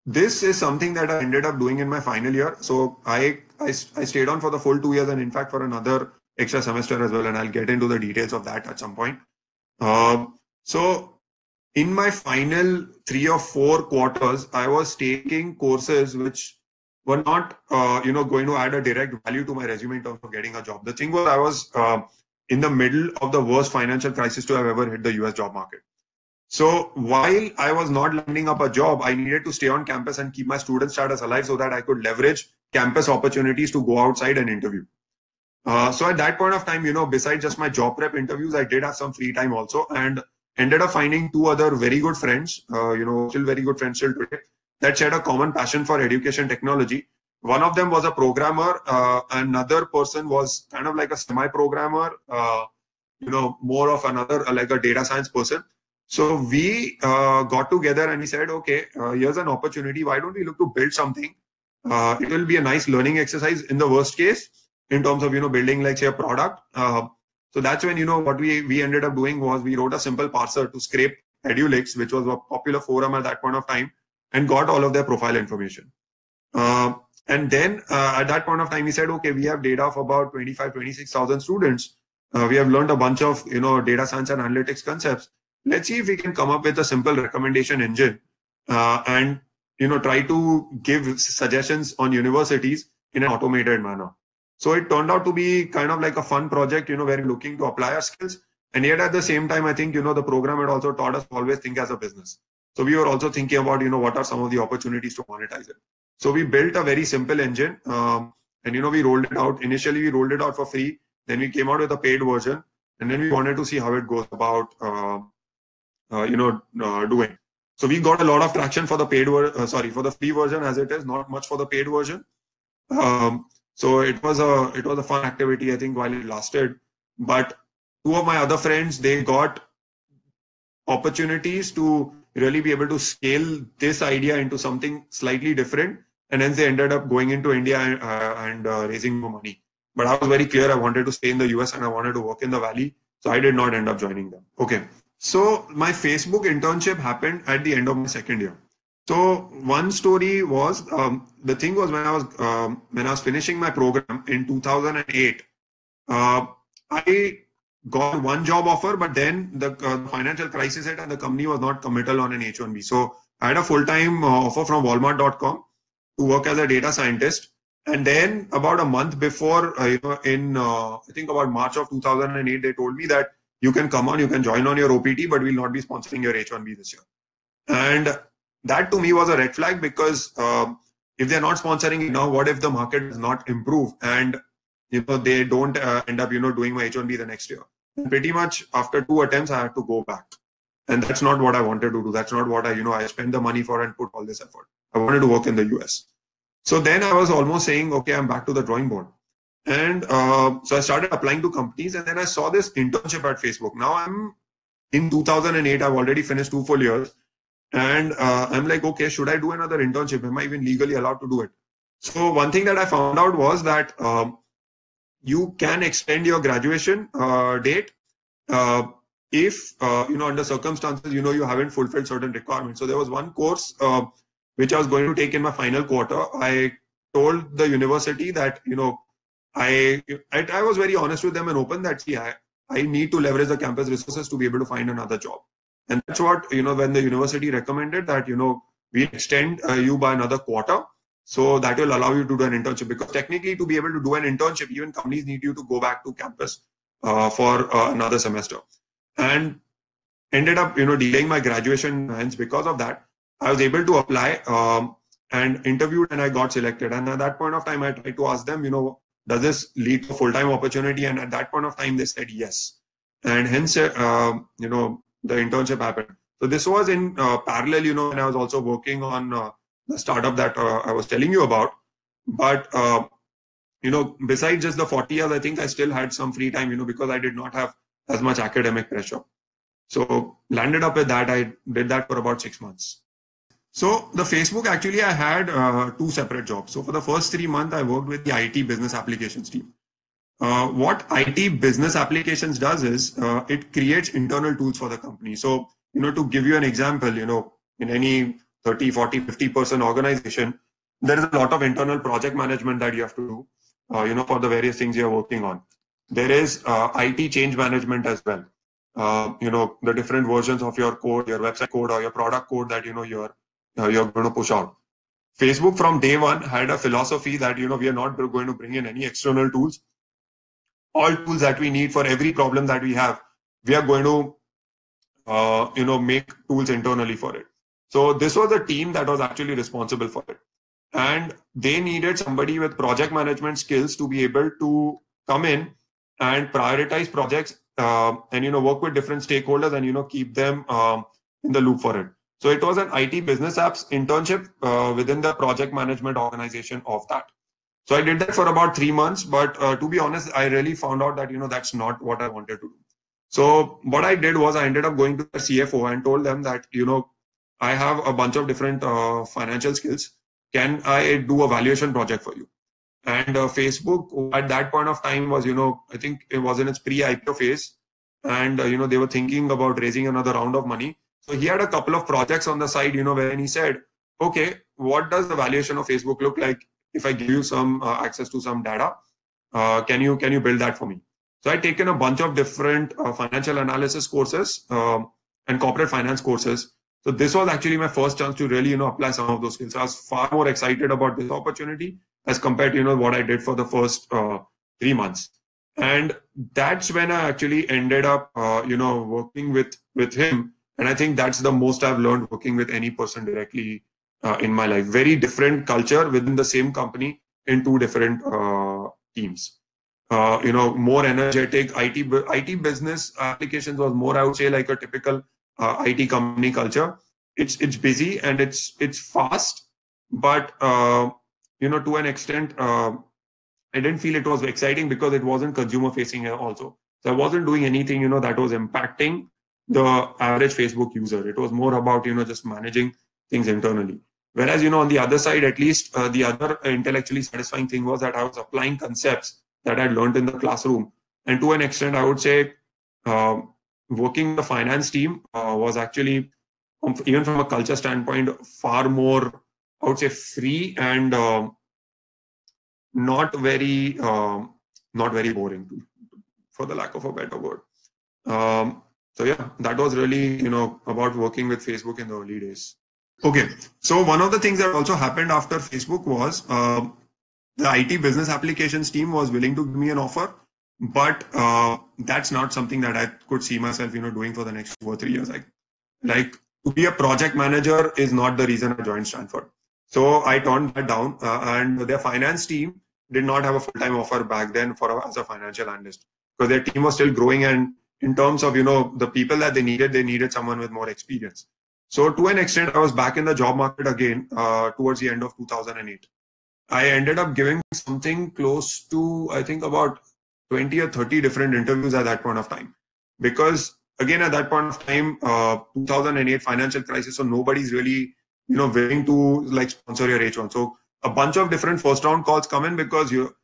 this is something that I ended up doing in my final year. So I stayed on for the full 2 years, and in fact for another extra semester as well. And I'll get into the details of that at some point. So in my final 3 or 4 quarters, I was taking courses which were not, going to add a direct value to my resume in terms of getting a job. The thing was, I was in the middle of the worst financial crisis to have ever hit the US job market. So while I was not landing up a job, I needed to stay on campus and keep my student status alive so that I could leverage campus opportunities to go outside and interview. So at that point of time, besides just my job prep interviews, I did have some free time also, and ended up finding 2 other very good friends, still very good friends till today, that shared a common passion for education technology. One of them was a programmer. Another person was kind of like a semi-programmer, more of another, like a data science person. So we got together and we said, okay, here's an opportunity. Why don't we look to build something? It will be a nice learning exercise in the worst case in terms of, building like say a product. So that's when, what we ended up doing was we wrote a simple parser to scrape EduLeaks, which was a popular forum at that point of time, and got all of their profile information. And then at that point of time, we said, okay, we have data of about 26,000 students. We have learned a bunch of, data science and analytics concepts. Let's see if we can come up with a simple recommendation engine and, try to give suggestions on universities in an automated manner. So it turned out to be kind of like a fun project, where we're looking to apply our skills. And yet at the same time, I think, the program had also taught us to always think as a business. So we were also thinking about, what are some of the opportunities to monetize it. So we built a very simple engine and, we rolled it out. Initially, we rolled it out for free. Then we came out with a paid version. And then we wanted to see how it goes about, doing. So we got a lot of traction for the for the free version as it is, not much for the paid version. So it was a fun activity, I think, while it lasted. But 2 of my other friends, they got opportunities to really be able to scale this idea into something slightly different. And hence they ended up going into India and raising more money. But I was very clear I wanted to stay in the US and I wanted to work in the Valley. So I did not end up joining them. Okay. So my Facebook internship happened at the end of my second year. So one story was, the thing was when I was finishing my program in 2008, I got one job offer, but then the financial crisis hit and the company was not committal on an H-1B. So I had a full-time offer from Walmart.com to work as a data scientist. And then about a month before, I think about March of 2008, they told me that you can come on, you can join on your OPT, but we'll not be sponsoring your H-1B this year. And that to me was a red flag because if they're not sponsoring it now, what if the market does not improve and they don't end up doing my H-1B the next year? And pretty much after 2 attempts, I had to go back, and that's not what I wanted to do. That's not what I spent the money for and put all this effort. I wanted to work in the US. So then I was almost saying, okay, I'm back to the drawing board, and so I started applying to companies, and then I saw this internship at Facebook. Now I'm in 2008. I've already finished 2 full years. And I'm like, okay, should I do another internship? Am I even legally allowed to do it? So one thing that I found out was that you can extend your graduation date if, under circumstances, you haven't fulfilled certain requirements. So there was one course which I was going to take in my final quarter. I told the university that, I was very honest with them and open that, see, I need to leverage the campus resources to be able to find another job. And that's what, when the university recommended that, we extend you by another quarter. So that will allow you to do an internship, because technically to be able to do an internship, even companies need you to go back to campus for another semester. And ended up, delaying my graduation. Hence, because of that, I was able to apply and interviewed, and I got selected. And at that point of time, I tried to ask them, does this lead to a full-time opportunity? And at that point of time, they said yes. And hence, the internship happened. So this was in parallel, and I was also working on the startup that I was telling you about. But, besides just the 40 years, I think I still had some free time, because I did not have as much academic pressure. So landed up with that. I did that for about 6 months. So the Facebook, actually, I had 2 separate jobs. So for the first 3 months, I worked with the IT business applications team. What IT business applications does is it creates internal tools for the company. So, to give you an example, in any 30, 40, 50% organization, there is a lot of internal project management that you have to do, for the various things you're working on. There is IT change management as well. The different versions of your code, your website code, or your product code that you're going to push out. Facebook from day one had a philosophy that we are not going to bring in any external tools. All tools that we need for every problem that we have, we are going to make tools internally for it. So this was a team that was actually responsible for it, and they needed somebody with project management skills to be able to come in and prioritize projects and work with different stakeholders and keep them in the loop for it. So it was an IT business apps internship within the project management organization of that. So I did that for about 3 months, but to be honest, I really found out that that's not what I wanted to do. So what I did was I ended up going to the CFO and told them that I have a bunch of different financial skills. Can I do a valuation project for you? And Facebook at that point of time was, I think it was in its pre-IPO phase. And, they were thinking about raising another round of money. So he had a couple of projects on the side, wherein he said, okay, what does the valuation of Facebook look like if I give you some access to some data? Can you build that for me? So I'd taken a bunch of different financial analysis courses and corporate finance courses. So this was actually my first chance to really, apply some of those skills. I was far more excited about this opportunity as compared to, what I did for the first 3 months. And that's when I actually ended up, working with him. And I think that's the most I've learned working with any person directly in my life. Very different culture within the same company in 2 different teams. More energetic. IT business applications was more, I would say, like a typical IT company culture. It's busy and it's fast, but to an extent, I didn't feel it was exciting because it wasn't consumer facing also. So I wasn't doing anything that was impacting the average Facebook user. It was more about just managing things internally. Whereas on the other side, at least the other intellectually satisfying thing was that I was applying concepts that I learned in the classroom, and to an extent, I would say working the finance team was actually, even from a culture standpoint, far more, I would say, free and not very boring, for the lack of a better word. So yeah, that was really about working with Facebook in the early days. Okay, so one of the things that also happened after Facebook was the IT business applications team was willing to give me an offer, but that's not something that I could see myself doing for the next 2 or 3 years. Like to be a project manager is not the reason I joined Stanford. So I turned that down, and their finance team did not have a full-time offer back then as a financial analyst, because their team was still growing, and in terms of the people that they needed someone with more experience. So to an extent, I was back in the job market again towards the end of 2008. I ended up giving something close to, I think, about 20 or 30 different interviews at that point of time, because again at that point of time, 2008 financial crisis, so nobody's really willing to like sponsor your H1. So a bunch of different first round calls come in because your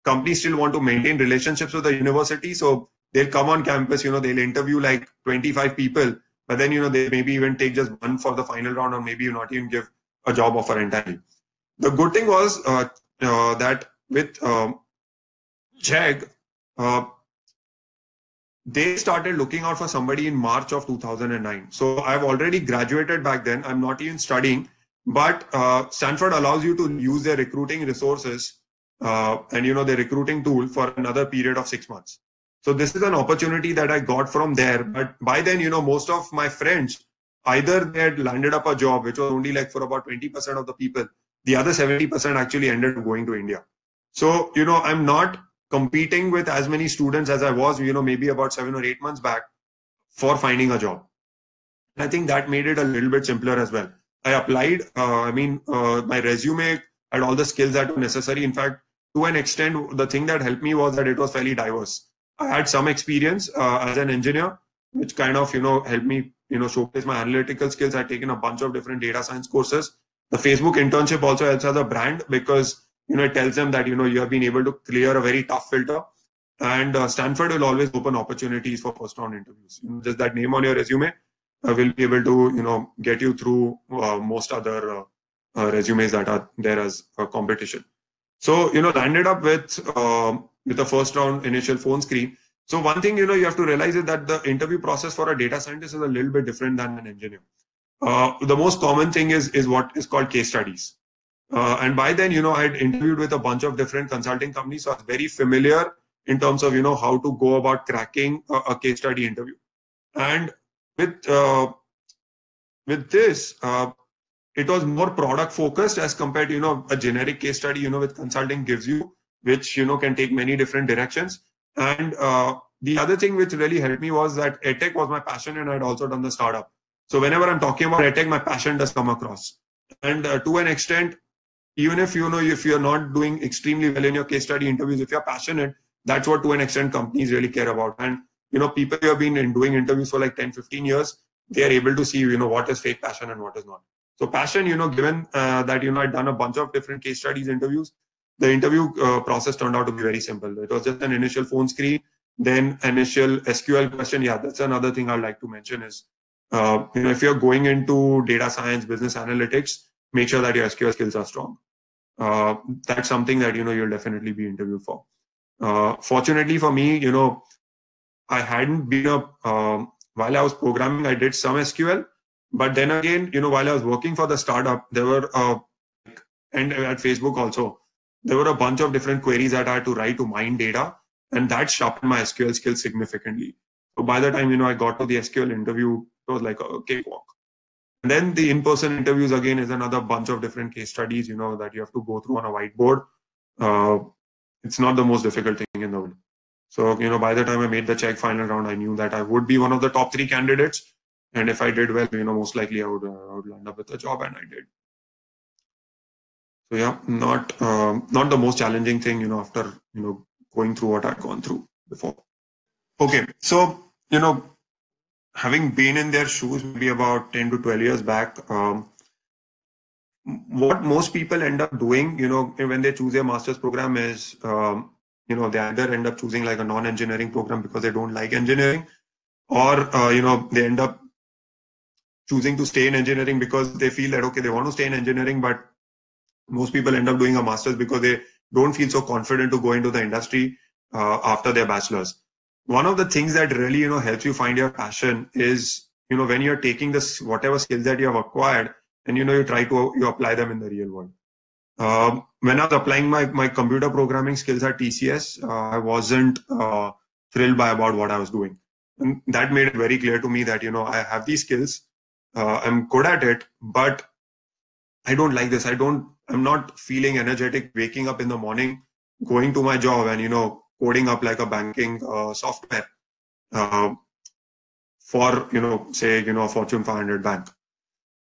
companies still want to maintain relationships with the university. So they'll come on campus, they'll interview like 25 people, but then they maybe even take just one for the final round, or maybe not even give a job offer entirely. The good thing was that with Chegg, they started looking out for somebody in March of 2009. So I've already graduated back then. I'm not even studying, but Stanford allows you to use their recruiting resources and their recruiting tool for another period of 6 months. So this is an opportunity that I got from there. But by then, most of my friends, either they had landed up a job, which was only like for about 20% of the people. The other 70% actually ended up going to India. So, I'm not competing with as many students as I was, maybe about 7 or 8 months back for finding a job. And I think that made it a little bit simpler as well. I applied, my resume had all the skills that were necessary. In fact, to an extent, the thing that helped me was that it was fairly diverse. I had some experience as an engineer, which kind of, helped me, showcase my analytical skills. I'd taken a bunch of different data science courses. The Facebook internship also helps as a brand because, it tells them that, you have been able to clear a very tough filter. And Stanford will always open opportunities for first round interviews. Just that name on your resume will be able to, get you through most other resumes that are there as a competition. So, landed up with the first round initial phone screen. So one thing, you have to realize is that the interview process for a data scientist is a little bit different than an engineer. The most common thing is what is called case studies. And by then, I had interviewed with a bunch of different consulting companies. So I was very familiar in terms of, how to go about cracking a case study interview. And with this, it was more product focused as compared to, a generic case study, with consulting gives you, which, can take many different directions. And the other thing which really helped me was that edtech was my passion, and I'd also done the startup. So whenever I'm talking about edtech, my passion does come across. And to an extent, even if if you're not doing extremely well in your case study interviews, if you're passionate, that's what to an extent companies really care about. And people who have been doing interviews for like 10-15 years, they are able to see what is fake passion and what is not. So passion, given that I'd done a bunch of different case studies interviews, the interview process turned out to be very simple. It was just an initial phone screen, then initial SQL question. Yeah, that's another thing I'd like to mention is if you're going into data science, business analytics, make sure that your SQL skills are strong. That's something that you'll definitely be interviewed for. Fortunately for me, I hadn't been while I was programming, I did some SQL, but then again, while I was working for the startup, there were and at Facebook also, there were a bunch of different queries that I had to write to mine data, and that sharpened my SQL skills significantly. So by the time I got to the SQL interview, it was like a cakewalk. And then the in-person interviews again is another bunch of different case studies, that you have to go through on a whiteboard. It's not the most difficult thing in the world. So, by the time I made the Chegg final round, I knew that I would be one of the top 3 candidates. And if I did well, most likely I would land up with a job, and I did. So yeah, not the most challenging thing, after, going through what I'd gone through before. Okay. So, having been in their shoes maybe about 10 to 12 years back, what most people end up doing, when they choose a master's program is, they either end up choosing like a non-engineering program because they don't like engineering, or, they end up choosing to stay in engineering because they feel that, okay, they want to stay in engineering, but most people end up doing a master's because they don't feel so confident to go into the industry after their bachelor's. One of the things that really, helps you find your passion is, when you're taking this, whatever skills that you have acquired, and, you try to, apply them in the real world. When I was applying my computer programming skills at TCS, I wasn't thrilled by about what I was doing. And that made it very clear to me that, I have these skills, I'm good at it, but I don't like this. I'm not feeling energetic waking up in the morning, going to my job and, coding up like a banking software for, say, a Fortune 500 bank.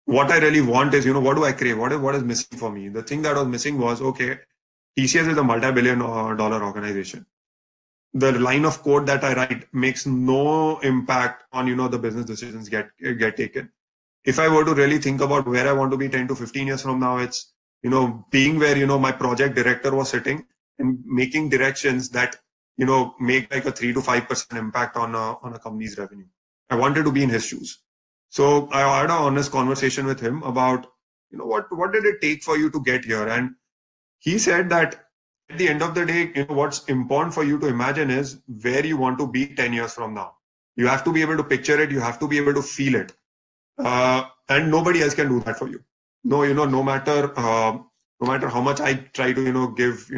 What I really want is, what do I crave? What is missing for me? The thing that was missing was, okay, TCS is a multi-billion dollar organization. The line of code that I write makes no impact on, the business decisions get taken. If I were to really think about where I want to be 10 to 15 years from now, it's, being where, my project director was sitting and making directions that, make like a 3 to 5% impact on a company's revenue. I wanted to be in his shoes. So I had an honest conversation with him about, what did it take for you to get here? And he said that at the end of the day, what's important for you to imagine is where you want to be 10 years from now. You have to be able to picture it. You have to be able to feel it. And nobody else can do that for you. No, no matter how much I try to, give,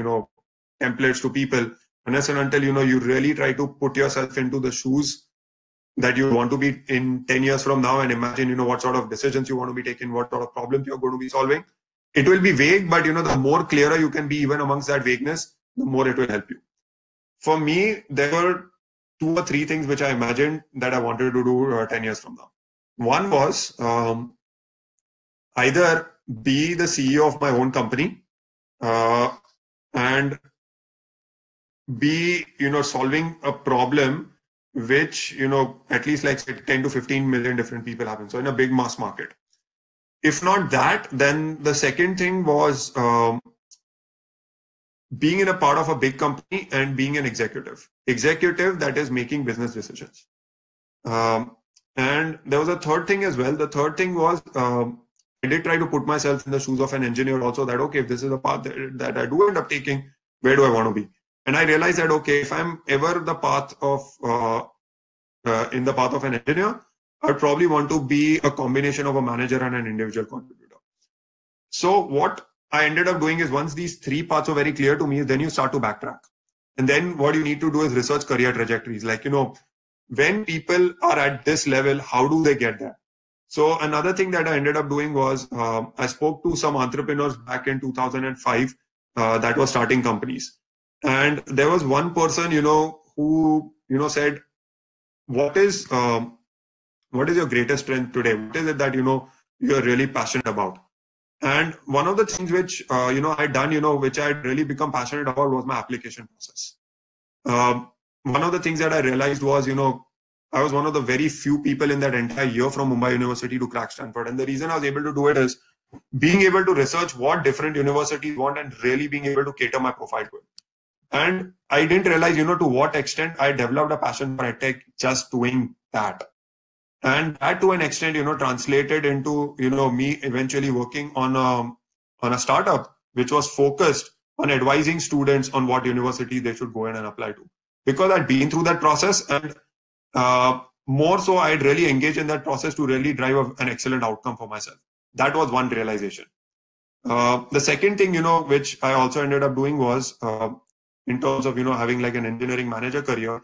templates to people, unless and until, you really try to put yourself into the shoes that you want to be in 10 years from now and imagine, what sort of decisions you want to be taking, what sort of problems you're going to be solving. It will be vague, but, the more clearer you can be even amongst that vagueness, the more it will help you. For me, there were 2 or 3 things which I imagined that I wanted to do 10 years from now. One was either be the CEO of my own company and be, solving a problem which, at least like 10 to 15 million different people have. So in a big mass market. If not that, then the second thing was being in a part of a big company and being an executive that is making business decisions. And And there was a third thing as well. The third thing was I did try to put myself in the shoes of an engineer also, that, okay, if this is a path that I do end up taking, where do I want to be? And I realized that, okay, if I'm ever the path of, in the path of an engineer, I'd probably want to be a combination of a manager and an individual contributor. So what I ended up doing is, once these three paths are very clear to me, then you start to backtrack. And then what you need to do is research career trajectories. Like, when people are at this level, how do they get there? So another thing that I ended up doing was I spoke to some entrepreneurs back in 2005 that were starting companies. And there was one person, who, said, what is your greatest strength today? What is it that, you're really passionate about? And one of the things which, I'd done, which I'd really become passionate about, was my application process. One of the things that I realized was, I was one of the very few people in that entire year from Mumbai University to crack Stanford. And the reason I was able to do it is being able to research what different universities want and really being able to cater my profile to it. And I didn't realize, to what extent I developed a passion for EdTech just doing that. And that, to an extent, translated into, me eventually working on a startup which was focused on advising students on what university they should go in and apply to. Because I'd been through that process, and more so, I'd really engaged in that process to really drive an excellent outcome for myself. That was one realization. The second thing, which I also ended up doing was, in terms of, having like an engineering manager career,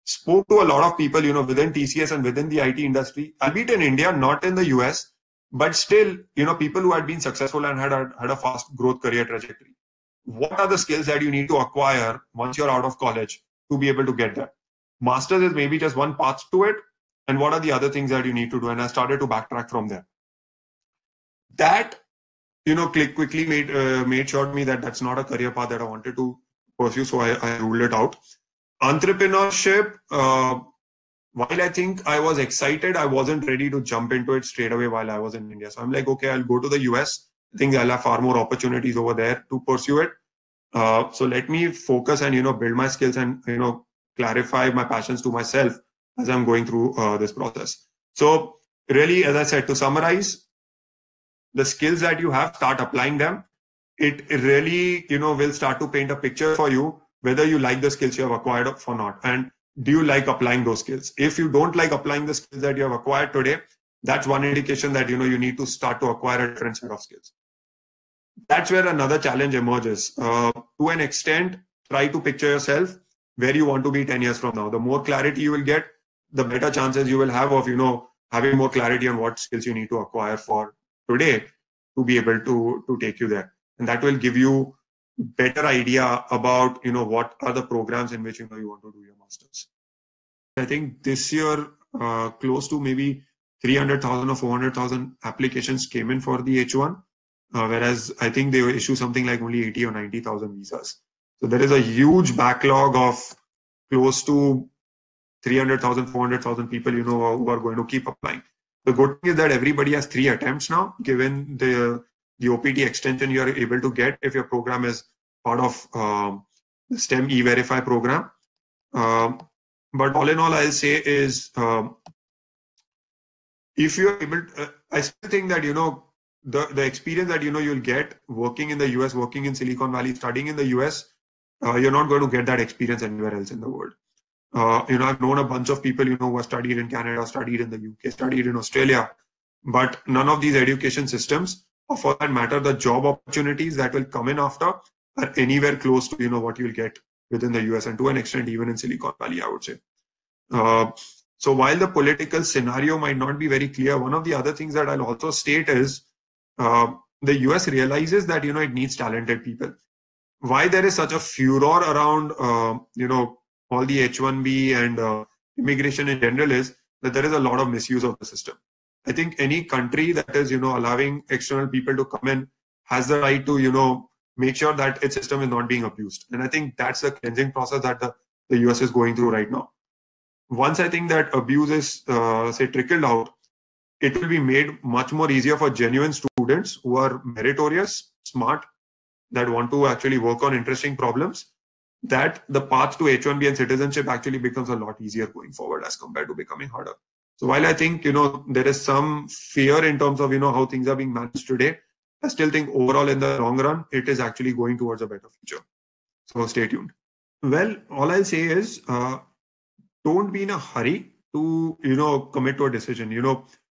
spoke to a lot of people, within TCS and within the IT industry, albeit in India, not in the US, but still, people who had been successful and had a fast growth career trajectory. What are the skills that you need to acquire once you're out of college to be able to get there? Masters is maybe just one path to it. And what are the other things that you need to do? And I started to backtrack from there. That, quickly made sure to me that that's not a career path that I wanted to pursue. So I ruled it out. Entrepreneurship, while I think I was excited, I wasn't ready to jump into it straight away while I was in India. So I'm like, okay, I'll go to the US. I think I'll have far more opportunities over there to pursue it. So let me focus and, build my skills and, clarify my passions to myself as I'm going through this process. So really, as I said, to summarize, the skills that you have, start applying them. It really, will start to paint a picture for you whether you like the skills you have acquired or not. And do you like applying those skills? If you don't like applying the skills that you have acquired today, that's one indication that, you need to start to acquire a different set of skills. That's where another challenge emerges. To an extent, try to picture yourself where you want to be 10 years from now. The more clarity you will get, the better chances you will have of, having more clarity on what skills you need to acquire for today to be able to take you there. And that will give you better idea about, what are the programs in which, you want to do your masters. I think this year, close to maybe 300,000 or 400,000 applications came in for the H1, whereas I think they issue something like only 80 or 90,000 visas. So there is a huge backlog of close to 300,000, 400,000 people, who are going to keep applying. The good thing is that everybody has 3 attempts now, given the OPT extension you are able to get if your program is part of the STEM E-Verify program. But all in all, I'll say is, if you're able to, I still think that, the experience that, you'll get working in the US, working in Silicon Valley, studying in the US, you're not going to get that experience anywhere else in the world. I've known a bunch of people, who have studied in Canada, studied in the UK, studied in Australia, but none of these education systems, or for that matter, the job opportunities that will come in after, are anywhere close to, what you'll get within the US, and to an extent, even in Silicon Valley, I would say. So while the political scenario might not be very clear, one of the other things that I'll also state is, the US realizes that, it needs talented people. Why there is such a furor around, all the H1B and immigration in general is that there is a lot of misuse of the system. I think any country that is, allowing external people to come in has the right to, make sure that its system is not being abused. And I think that's the cleansing process that the US is going through right now. Once I think that abuse is, say, trickled out, it will be made much more easier for genuine students who are meritorious, smart, that want to actually work on interesting problems, that the path to H1B and citizenship actually becomes a lot easier going forward as compared to becoming harder. So while I think, there is some fear in terms of, how things are being managed today, I still think overall in the long run, it is actually going towards a better future. So stay tuned. Well, all I'll say is, don't be in a hurry to, commit to a decision.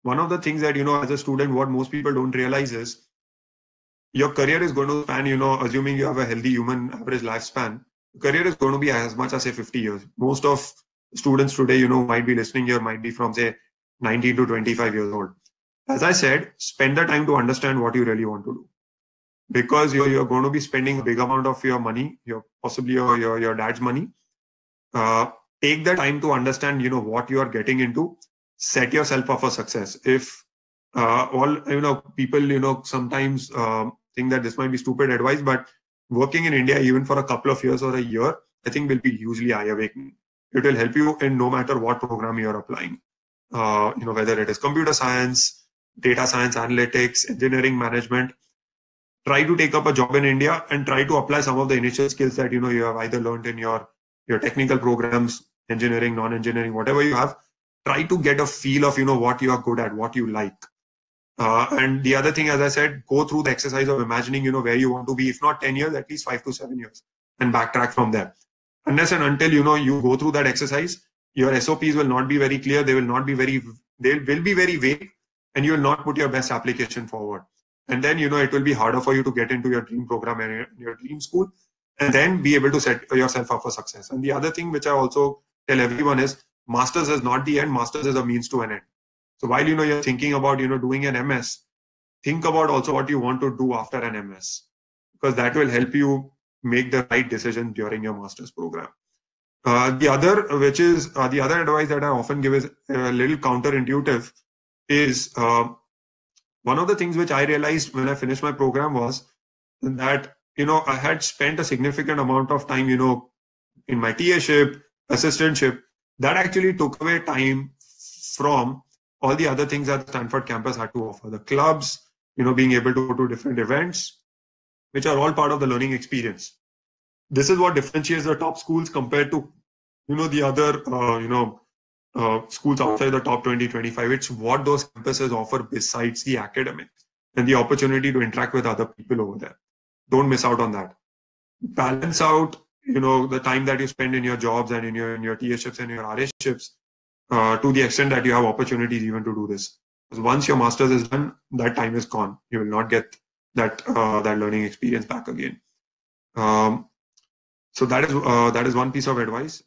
One of the things that, as a student, what most people don't realize is your career is going to span, assuming you have a healthy human average lifespan, career is going to be as much as, say, 50 years. Most of students today, might be listening here, might be from, say, 19 to 25 years old. As I said, spend the time to understand what you really want to do. Because you're going to be spending a big amount of your money, possibly your dad's money. Take the time to understand, what you are getting into. Set yourself up for success. If people, sometimes think that this might be stupid advice, but working in India, even for a couple of years or a year, I think will be hugely eye-awakening. It will help you in no matter what program you're applying. Whether it is computer science, data science, analytics, engineering, management. Try to take up a job in India and try to apply some of the initial skills that, you have either learned in your technical programs, engineering, non-engineering, whatever you have. Try to get a feel of, what you are good at, what you like. And the other thing, as I said, go through the exercise of imagining, where you want to be, if not 10 years, at least 5 to 7 years, and backtrack from there. Unless and until, you go through that exercise, your SOPs will not be very clear. They will be very vague, and you will not put your best application forward. And then, it will be harder for you to get into your dream program and your dream school, and then be able to set yourself up for success. And the other thing which I also tell everyone is, masters is not the end. Masters is a means to an end. So while, you're thinking about, doing an MS, think about also what you want to do after an MS, because that will help you make the right decision during your master's program. The other advice that I often give is a little counterintuitive is, one of the things which I realized when I finished my program was that, I had spent a significant amount of time, in my TA-ship, assistantship, that actually took away time from all the other things that Stanford campus had to offer. The clubs, being able to go to different events, which are all part of the learning experience. This is what differentiates the top schools compared to, the other, schools outside the top 20, 25. It's what those campuses offer besides the academics and the opportunity to interact with other people over there. Don't miss out on that. Balance out, the time that you spend in your jobs and in your TA-ships and your RA-ships to the extent that you have opportunities even to do this. Because once your master's is done, that time is gone. You will not get that learning experience back again. So that is one piece of advice.